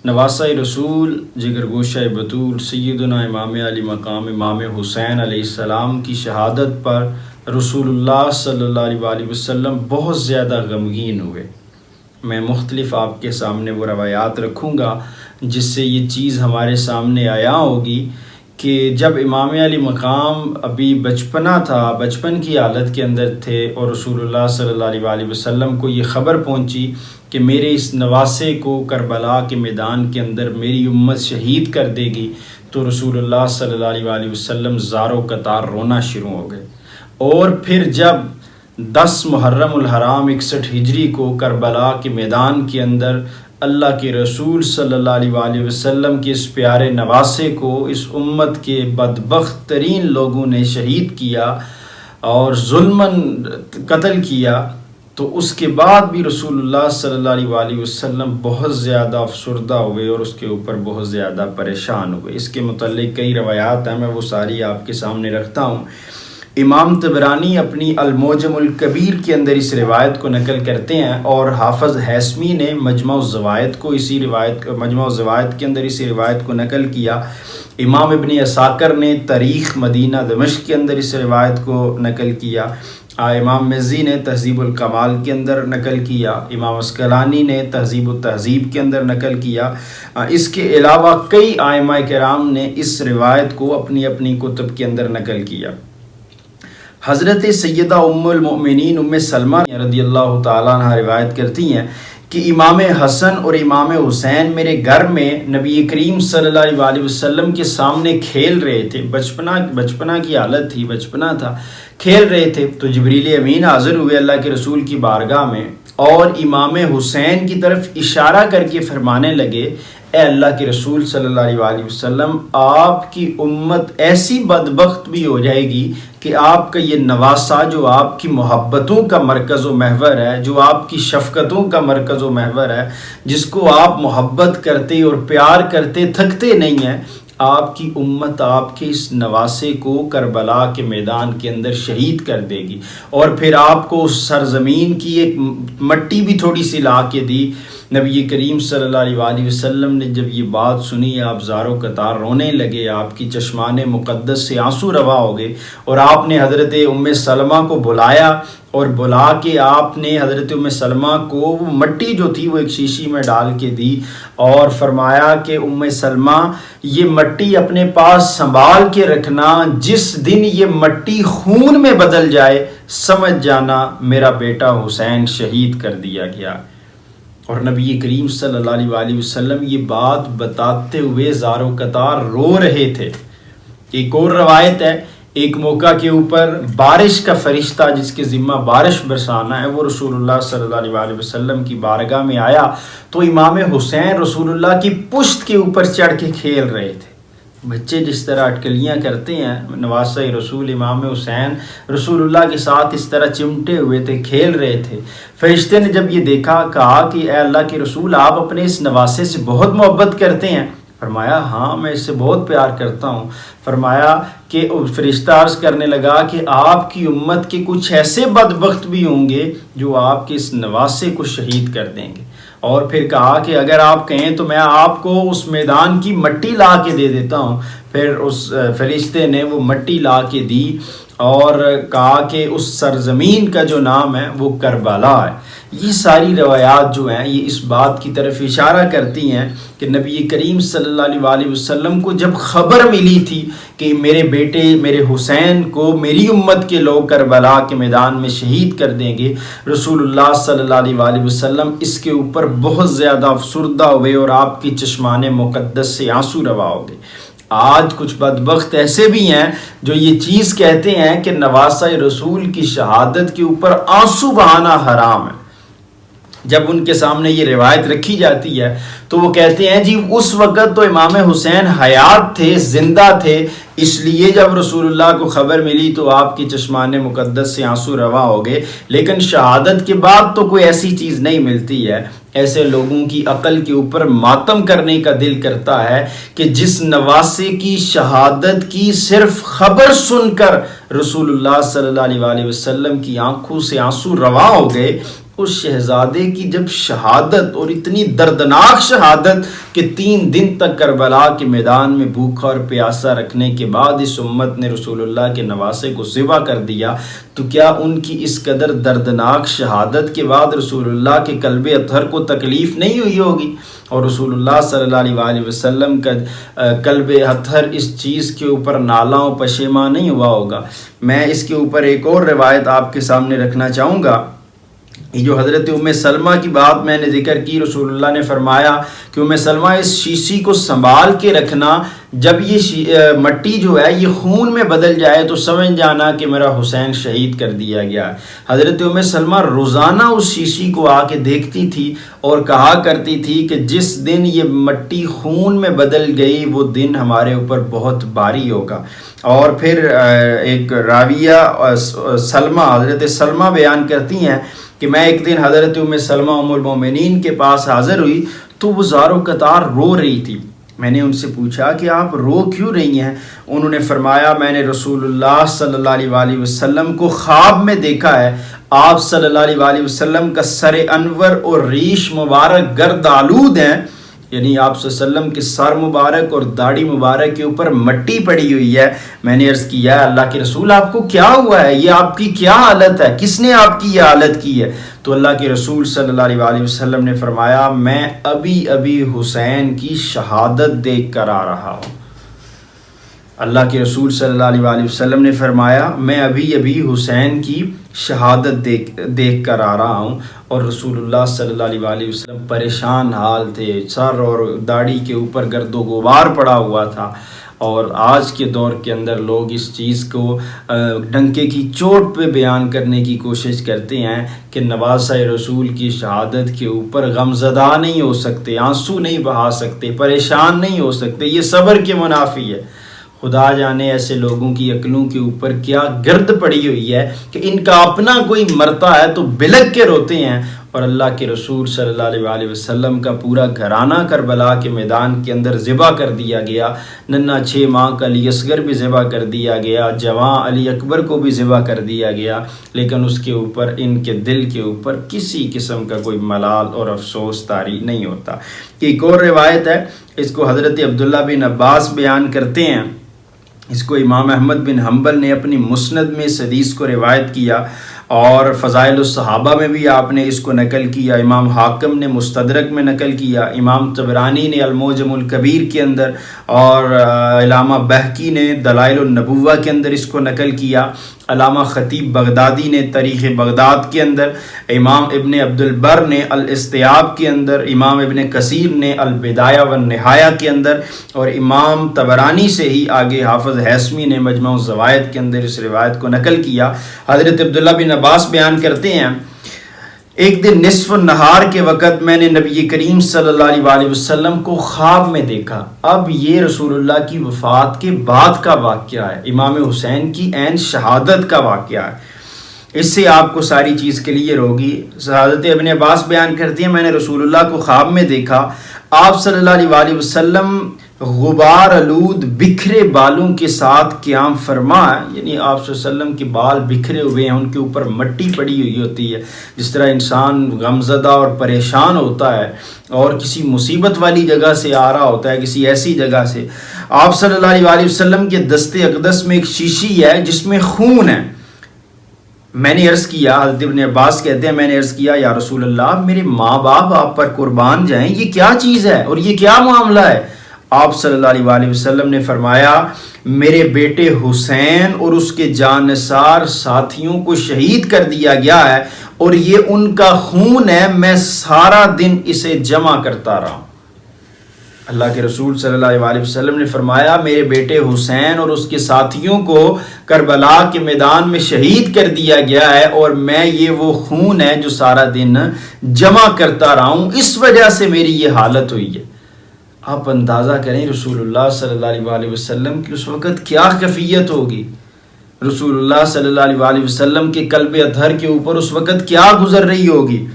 نواسہ رسول جگر گوشہ بطول سیدنا امام علی مقام امام حسین علیہ السلام کی شہادت پر رسول اللہ صلی اللہ علیہ وآلہ وسلم بہت زیادہ غمگین ہوئے۔ میں مختلف آپ کے سامنے وہ روایات رکھوں گا جس سے یہ چیز ہمارے سامنے آیا ہوگی کہ جب امام علی مقام ابھی بچپنا تھا، بچپن کی حالت کے اندر تھے، اور رسول اللہ صلی اللہ علیہ وآلہ وسلم کو یہ خبر پہنچی کہ میرے اس نواسے کو کربلا کے میدان کے اندر میری امت شہید کر دے گی، تو رسول اللہ صلی اللہ علیہ وآلہ وسلم زار و قطار رونا شروع ہو گئے۔ اور پھر جب 10 محرم الحرام 61 ہجری کو کربلا کے میدان کے اندر اللہ کے رسول صلی اللہ علیہ وآلہ وسلم کے اس پیارے نواسے کو اس امت کے بدبخت ترین لوگوں نے شہید کیا اور ظلماً قتل کیا، تو اس کے بعد بھی رسول اللہ صلی اللہ علیہ وآلہ وسلم بہت زیادہ افسردہ ہوئے اور اس کے اوپر بہت زیادہ پریشان ہوئے۔ اس کے متعلق کئی روایات ہیں، میں وہ ساری آپ کے سامنے رکھتا ہوں۔ امام طبرانی اپنی المعجم الکبیر کے اندر اس روایت کو نقل کرتے ہیں، اور حافظ ہیثمی نے مجمع الزوائد کو مجمع الزوائد کے اندر اسی روایت کو نقل کیا۔ امام ابن عساکر نے تاریخ مدینہ دمشق کے اندر اس روایت کو نقل کیا۔ امام مزی نے تہذیب الکمال کے اندر نقل کیا۔ امام عسقلانی نے تہذیب التہذیب کے اندر نقل کیا۔ اس کے علاوہ کئی ائمہ کرام نے اس روایت کو اپنی اپنی کتب کے اندر نقل کیا۔ حضرت سیدہ ام المؤمنین ام سلمہ رضی اللہ تعالیٰ عنہ روایت کرتی ہیں کہ امام حسن اور امام حسین میرے گھر میں نبی کریم صلی اللہ علیہ وآلہ وسلم کے سامنے کھیل رہے تھے۔ بچپنا کی حالت تھی، بچپنا تھا، کھیل رہے تھے، تو جبریل امین حاضر ہوئے اللہ کے رسول کی بارگاہ میں، اور امام حسین کی طرف اشارہ کر کے فرمانے لگے، اے اللہ کے رسول صلی اللہ علیہ وآلہ وسلم، آپ کی امت ایسی بدبخت بھی ہو جائے گی کہ آپ کا یہ نواسہ جو آپ کی محبتوں کا مرکز و محور ہے، جو آپ کی شفقتوں کا مرکز و محور ہے، جس کو آپ محبت کرتے اور پیار کرتے تھکتے نہیں ہیں، آپ کی امت آپ کے اس نواسے کو کربلا کے میدان کے اندر شہید کر دے گی۔ اور پھر آپ کو اس سرزمین کی ایک مٹی بھی تھوڑی سی لا کے دی۔ نبی کریم صلی اللہ علیہ وآلہ وسلم نے جب یہ بات سنی، آپ زار و قطار رونے لگے، آپ کی چشمان مقدس سے آنسو روا ہو گئے، اور آپ نے حضرت ام سلمہ کو بلایا، اور بلا کے آپ نے حضرت ام سلمہ کو وہ مٹی جو تھی وہ ایک شیشی میں ڈال کے دی، اور فرمایا کہ ام سلمہ یہ مٹی اپنے پاس سنبھال کے رکھنا، جس دن یہ مٹی خون میں بدل جائے سمجھ جانا میرا بیٹا حسین شہید کر دیا گیا۔ اور نبی کریم صلی اللہ علیہ وآلہ وسلم یہ بات بتاتے ہوئے زار و قطار رو رہے تھے۔ ایک اور روایت ہے، ایک موقع کے اوپر بارش کا فرشتہ جس کے ذمہ بارش برسانا ہے، وہ رسول اللہ صلی اللہ علیہ وآلہ وسلم کی بارگاہ میں آیا، تو امام حسین رسول اللہ کی پشت کے اوپر چڑھ کے کھیل رہے تھے۔ بچے جس طرح اٹکلیاں کرتے ہیں، نواسہ رسول امام حسین رسول اللہ کے ساتھ اس طرح چمٹے ہوئے تھے، کھیل رہے تھے۔ فرشتے نے جب یہ دیکھا، کہا کہ اے اللہ کے رسول، آپ اپنے اس نواسے سے بہت محبت کرتے ہیں؟ فرمایا ہاں، میں اس سے بہت پیار کرتا ہوں۔ فرمایا کہ فرشتہ عرض کرنے لگا کہ آپ کی امت کے کچھ ایسے بدبخت بھی ہوں گے جو آپ کے اس نواسے کو شہید کر دیں گے۔ اور پھر کہا کہ اگر آپ کہیں تو میں آپ کو اس میدان کی مٹی لا کے دے دیتا ہوں۔ پھر اس فرشتے نے وہ مٹی لا کے دی اور کہا کہ اس سرزمین کا جو نام ہے وہ کربلا ہے۔ یہ ساری روایات جو ہیں یہ اس بات کی طرف اشارہ کرتی ہیں کہ نبی کریم صلی اللہ علیہ وآلہ وسلم کو جب خبر ملی تھی کہ میرے بیٹے میرے حسین کو میری امت کے لوگ کربلا کے میدان میں شہید کر دیں گے، رسول اللہ صلی اللہ علیہ وآلہ وسلم اس کے اوپر بہت زیادہ افسردہ ہوئے اور آپ کی چشمان مقدس سے آنسو روا ہو گئے۔ آج کچھ بدبخت ایسے بھی ہیں جو یہ چیز کہتے ہیں کہ نواسہ رسول کی شہادت کے اوپر آنسو بہانا حرام ہے۔ جب ان کے سامنے یہ روایت رکھی جاتی ہے تو وہ کہتے ہیں جی اس وقت تو امام حسین حیات تھے، زندہ تھے، اس لیے جب رسول اللہ کو خبر ملی تو آپ کی چشمان مقدس سے آنسو روا ہو گئے، لیکن شہادت کے بعد تو کوئی ایسی چیز نہیں ملتی ہے۔ ایسے لوگوں کی عقل کے اوپر ماتم کرنے کا دل کرتا ہے کہ جس نواسے کی شہادت کی صرف خبر سن کر رسول اللہ صلی اللہ علیہ وآلہ وسلم کی آنکھوں سے آنسو روا ہو گئے، اس شہزادے کی جب شہادت، اور اتنی دردناک شہادت کہ 3 دن تک کربلا کے میدان میں بھوکا اور پیاسا رکھنے کے بعد اس امت نے رسول اللہ کے نواسے کو ذبح کر دیا، تو کیا ان کی اس قدر دردناک شہادت کے بعد رسول اللہ کے قلب اطہر کو تکلیف نہیں ہوئی ہوگی؟ اور رسول اللہ صلی اللہ علیہ وآلہ وسلم کا قلب اطہر اس چیز کے اوپر نالاں و پشیمان نہیں ہوا ہوگا۔ میں اس کے اوپر ایک اور روایت آپ کے سامنے رکھنا چاہوں گا۔ یہ جو حضرت ام سلمہ کی بات میں نے ذکر کی، رسول اللہ نے فرمایا کہ ام سلمہ اس شیشی کو سنبھال کے رکھنا، جب یہ مٹی جو ہے یہ خون میں بدل جائے تو سمجھ جانا کہ میرا حسین شہید کر دیا گیا۔ حضرت ام سلمہ روزانہ اس شیشی کو آ کے دیکھتی تھی اور کہا کرتی تھی کہ جس دن یہ مٹی خون میں بدل گئی وہ دن ہمارے اوپر بہت بھاری ہوگا۔ اور پھر ایک راویہ سلمہ، حضرت سلمہ بیان کرتی ہیں کہ میں ایک دن حضرت ام سلمہ ام المومنین کے پاس حاضر ہوئی تو وہ زارو قطار رو رہی تھی۔ میں نے ان سے پوچھا کہ آپ رو کیوں رہی ہیں؟ انہوں نے فرمایا میں نے رسول اللہ صلی اللہ علیہ وآلہ وسلم کو خواب میں دیکھا ہے، آپ صلی اللہ علیہ وآلہ وسلم کا سر انور اور ریش مبارک گرد آلود ہیں، یعنی آپ صلی اللہ علیہ وسلم کے سر مبارک اور داڑھی مبارک کے اوپر مٹی پڑی ہوئی ہے۔ میں نے عرض کیا اللہ کے رسول آپ کو کیا ہوا ہے، یہ آپ کی کیا حالت ہے، کس نے آپ کی یہ حالت کی ہے؟ تو اللہ کے رسول صلی اللہ علیہ وآلہ وسلم نے فرمایا میں ابھی حسین کی شہادت دیکھ کر آ رہا ہوں۔ اللہ کے رسول صلی اللہ علیہ وآلہ وسلم نے فرمایا میں ابھی حسین کی شہادت دیکھ کر آ رہا ہوں، اور رسول اللہ صلی اللہ علیہ وآلہ وسلم پریشان حال تھے، سر اور داڑھی کے اوپر گرد و غبار پڑا ہوا تھا۔ اور آج کے دور کے اندر لوگ اس چیز کو ڈنکے کی چوٹ پہ بیان کرنے کی کوشش کرتے ہیں کہ نواسہ رسول کی شہادت کے اوپر غمزدہ نہیں ہو سکتے، آنسو نہیں بہا سکتے، پریشان نہیں ہو سکتے، یہ صبر کے منافی ہے۔ خدا جانے ایسے لوگوں کی عقلوں کے اوپر کیا گرد پڑی ہوئی ہے کہ ان کا اپنا کوئی مرتا ہے تو بلک کے روتے ہیں، اور اللہ کے رسول صلی اللہ علیہ وآلہ وسلم کا پورا گھرانہ کربلا کے میدان کے اندر ذبح کر دیا گیا، ننھا 6 ماہ کا علی اصغر بھی ذبح کر دیا گیا، جوان علی اکبر کو بھی ذبح کر دیا گیا، لیکن اس کے اوپر ان کے دل کے اوپر کسی قسم کا کوئی ملال اور افسوس طاری نہیں ہوتا۔ ایک اور روایت ہے، اس کو حضرت عبداللہ بن عباس بیان کرتے ہیں، اس کو امام احمد بن حنبل نے اپنی مسند میں اس حدیث کو روایت کیا، اور فضائل الصحابہ میں بھی آپ نے اس کو نقل کیا، امام حاکم نے مستدرک میں نقل کیا، امام طبرانی نے المعجم الکبیر کے اندر، اور علامہ بہقی نے دلائل النبوہ کے اندر اس کو نقل کیا، علامہ خطیب بغدادی نے تاریخ بغداد کے اندر، امام ابن عبد البر نے الاستیاب کے اندر، امام ابن کثیر نے البدایہ والنہایہ کے اندر، اور امام طبرانی سے ہی آگے حافظ ہیثمی نے مجمع الزوائد کے اندر اس روایت کو نقل کیا۔ حضرت عبداللہ بن عباس بیان کرتے ہیں ایک دن نصف النہار کے وقت میں نے نبی کریم صلی اللہ علیہ وآلہ وسلم کو خواب میں دیکھا۔ اب یہ رسول اللہ کی وفات کے بعد کا واقعہ ہے، امام حسین کی عین شہادت کا واقعہ ہے، اس سے آپ کو ساری چیز کلیئر ہوگی۔ حضرت ابن عباس بیان کرتی ہیں میں نے رسول اللہ کو خواب میں دیکھا، آپ صلی اللہ علیہ وآلہ وسلم غبار آلود بکھرے بالوں کے ساتھ قیام فرما، یعنی آپ صلی اللہ علیہ وسلم کے بال بکھرے ہوئے ہیں، ان کے اوپر مٹی پڑی ہوئی ہوتی ہے، جس طرح انسان غمزدہ اور پریشان ہوتا ہے اور کسی مصیبت والی جگہ سے آ رہا ہوتا ہے، کسی ایسی جگہ سے۔ آپ صلی اللہ علیہ وآلہ وسلم کے دست اقدس میں ایک شیشی ہے جس میں خون ہے۔ میں نے عرض کیا، حضرت ابن عباس کہتے ہیں میں نے عرض کیا یا رسول اللہ میرے ماں باپ آپ پر قربان جائیں، یہ کیا چیز ہے اور یہ کیا معاملہ ہے؟ آپ صلی اللہ علیہ وآلہ وسلم نے فرمایا میرے بیٹے حسین اور اس کے جانثار ساتھیوں کو شہید کر دیا گیا ہے، اور یہ ان کا خون ہے، میں سارا دن اسے جمع کرتا رہا ہوں۔ اللہ کے رسول صلی اللہ علیہ وسلم نے فرمایا میرے بیٹے حسین اور اس کے ساتھیوں کو کربلا کے میدان میں شہید کر دیا گیا ہے، اور میں یہ وہ خون ہے جو سارا دن جمع کرتا رہا ہوں، اس وجہ سے میری یہ حالت ہوئی ہے۔ آپ اندازہ کریں رسول اللہ صلی اللہ علیہ وسلم کی اس وقت کیا کیفیت ہوگی، رسول اللہ صلی اللہ علیہ وسلم کے قلب اطہر کے اوپر اس وقت کیا گزر رہی ہوگی۔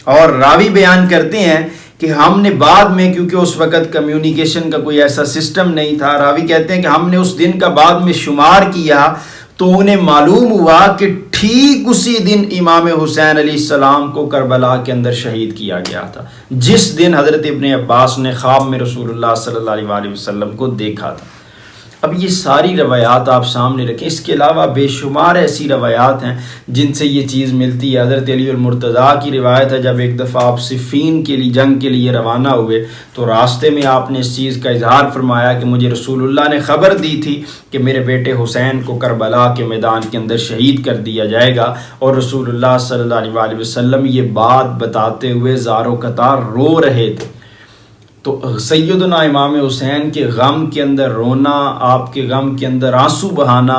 اور راوی بیان کرتے ہیں کہ ہم نے بعد میں، کیونکہ اس وقت کمیونیکیشن کا کوئی ایسا سسٹم نہیں تھا، راوی کہتے ہیں کہ ہم نے اس دن کا بعد میں شمار کیا تو انہیں معلوم ہوا کہ ٹھیک اسی دن امام حسین علیہ السلام کو کربلا کے اندر شہید کیا گیا تھا، جس دن حضرت ابن عباس نے خواب میں رسول اللہ صلی اللہ علیہ وآلہ وسلم کو دیکھا تھا۔ اب یہ ساری روایات آپ سامنے رکھیں، اس کے علاوہ بے شمار ایسی روایات ہیں جن سے یہ چیز ملتی ہے۔ حضرت علی المرتضیٰ کی روایت ہے، جب ایک دفعہ آپ صفین کے لیے جنگ کے لیے روانہ ہوئے تو راستے میں آپ نے اس چیز کا اظہار فرمایا کہ مجھے رسول اللہ نے خبر دی تھی کہ میرے بیٹے حسین کو کربلا کے میدان کے اندر شہید کر دیا جائے گا، اور رسول اللہ صلی اللہ علیہ وآلہ وسلم یہ بات بتاتے ہوئے زار و قطار رو رہے تھے۔ تو سیدنا امام حسین کے غم کے اندر رونا، آپ کے غم کے اندر آنسو بہانا،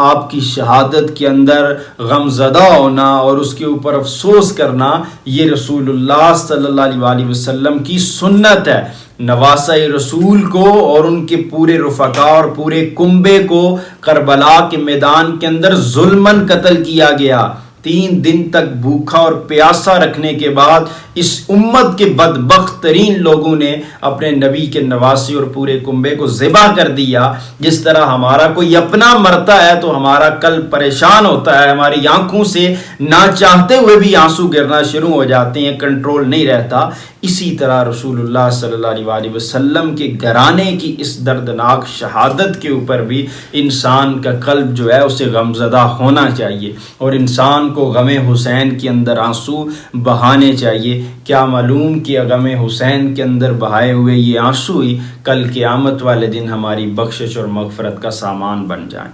آپ کی شہادت کے اندر غم زدہ ہونا اور اس کے اوپر افسوس کرنا، یہ رسول اللہ صلی اللہ علیہ وآلہ وسلم کی سنت ہے۔ نواسہ رسول کو اور ان کے پورے رفقا اور پورے کنبے کو کربلا کے میدان کے اندر ظلماً قتل کیا گیا۔ 3 دن تک بھوکا اور پیاسا رکھنے کے بعد اس امت کے بدبخت ترین لوگوں نے اپنے نبی کے نواسی اور پورے کنبے کو ذبح کر دیا۔ جس طرح ہمارا کوئی اپنا مرتا ہے تو ہمارا قلب پریشان ہوتا ہے، ہماری آنکھوں سے نہ چاہتے ہوئے بھی آنسو گرنا شروع ہو جاتے ہیں، کنٹرول نہیں رہتا، اسی طرح رسول اللہ صلی اللہ علیہ وآلہ وسلم کے گھرانے کی اس دردناک شہادت کے اوپر بھی انسان کا قلب جو ہے اسے غمزدہ ہونا چاہیے، اور انسان کو غم حسین کے اندر آنسو بہانے چاہیے۔ کیا معلوم کہ غم حسین کے اندر بہائے ہوئے یہ آنسو ہی کل قیامت والے دن ہماری بخشش اور مغفرت کا سامان بن جائیں۔